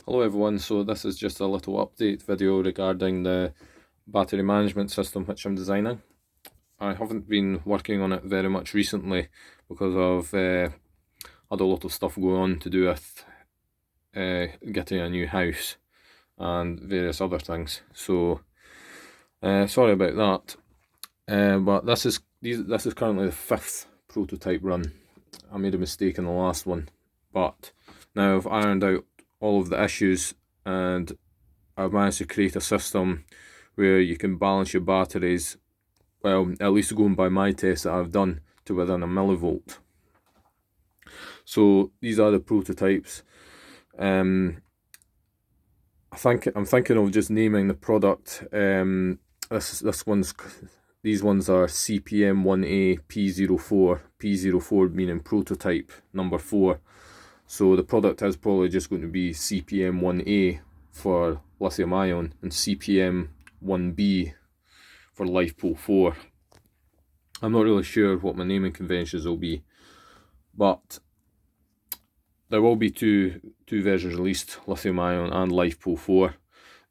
Hello everyone, so this is just a little update video regarding the battery management system which I'm designing. I haven't been working on it very much recently because I've had a lot of stuff going on to do with getting a new house and various other things, so sorry about that. But this is currently the 5th prototype run. I made a mistake in the last one, but now I've ironed out all of the issues and I've managed to create a system where you can balance your batteries, well, at least going by my tests that I've done, to within a millivolt. So these are the prototypes. I'm thinking of just naming the product. These ones are CPM1A P04, P04 meaning prototype number 4. So the product is probably just going to be CPM1A for lithium ion and CPM1B for LiFePO 4. I'm not really sure what my naming conventions will be, but there will be two versions released, lithium ion and LiFePO 4.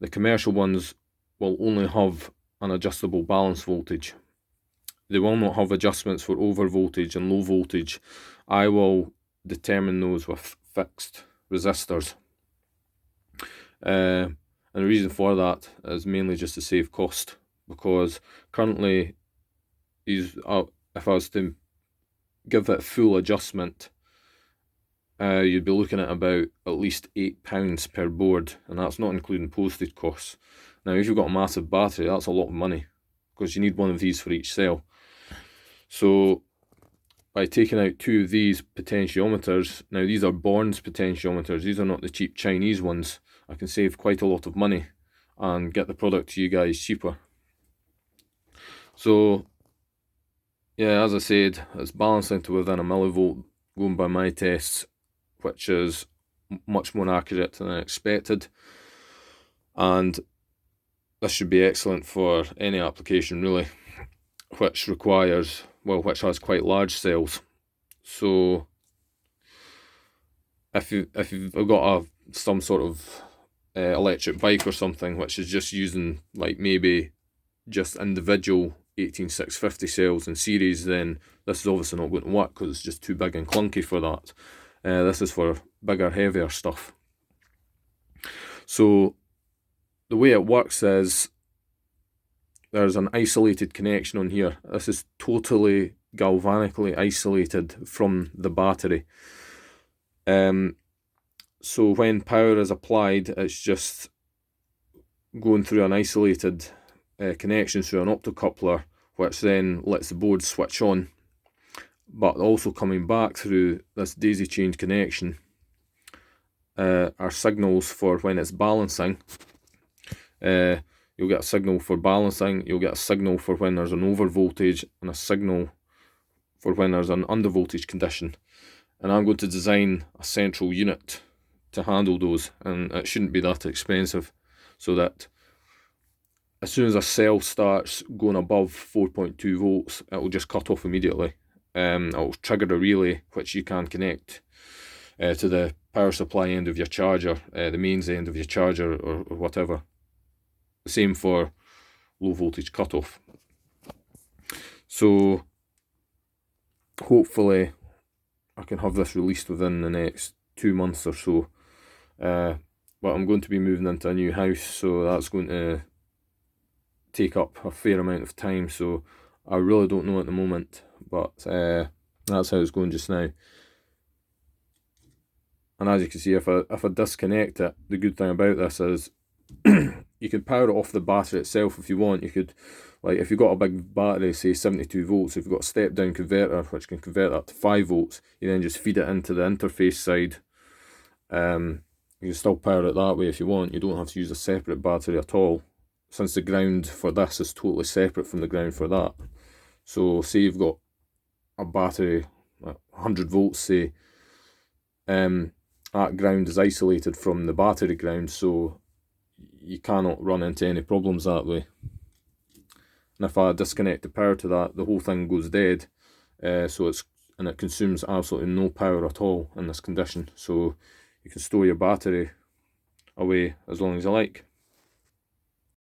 The commercial ones will only have an adjustable balance voltage. They will not have adjustments for over voltage and low voltage. I will determine those with fixed resistors. And the reason for that is mainly just to save cost, because currently if I was to give it full adjustment, you'd be looking at about at least £8 per board, and that's not including postage costs. Now if you've got a massive battery, that's a lot of money, because you need one of these for each cell. So by taking out 2 of these potentiometers, now these are Born's potentiometers, these are not the cheap Chinese ones, I can save quite a lot of money and get the product to you guys cheaper. So yeah, as I said, it's balancing to within a millivolt going by my tests, which is much more accurate than I expected, and this should be excellent for any application really, which has quite large cells. So if you've got some sort of electric bike or something which is just using like maybe just individual 18650 cells in series, then this is obviously not going to work because it's just too big and clunky for that. This is for bigger, heavier stuff. So the way it works is there's an isolated connection on here. This is totally galvanically isolated from the battery. So when power is applied, it's just going through an isolated connection through an optocoupler, which then lets the board switch on, but also coming back through this daisy chain connection are signals for when it's balancing. You'll get a signal for balancing, you'll get a signal for when there's an over voltage, and a signal for when there's an under voltage condition. And I'm going to design a central unit to handle those, and it shouldn't be that expensive, so that as soon as a cell starts going above 4.2 volts, it will just cut off immediately. It will trigger a relay which you can connect to the power supply end of your charger, the mains end of your charger, or whatever. The same for low voltage cutoff. So hopefully I can have this released within the next 2 months or so. But I'm going to be moving into a new house, so that's going to take up a fair amount of time, so I really don't know at the moment, but that's how it's going just now. And as you can see, if I disconnect it, the good thing about this is you can power it off the battery itself if you want. You could, like if you've got a big battery, say 72 volts, if you've got a step down converter which can convert that to 5 volts, you then just feed it into the interface side. You can still power it that way if you want. You don't have to use a separate battery at all, since the ground for this is totally separate from the ground for that. So say you've got a battery at 100 volts, say, that ground is isolated from the battery ground, so you cannot run into any problems that way. And if I disconnect the power to that, the whole thing goes dead, and it consumes absolutely no power at all in this condition. So you can store your battery away as long as I like.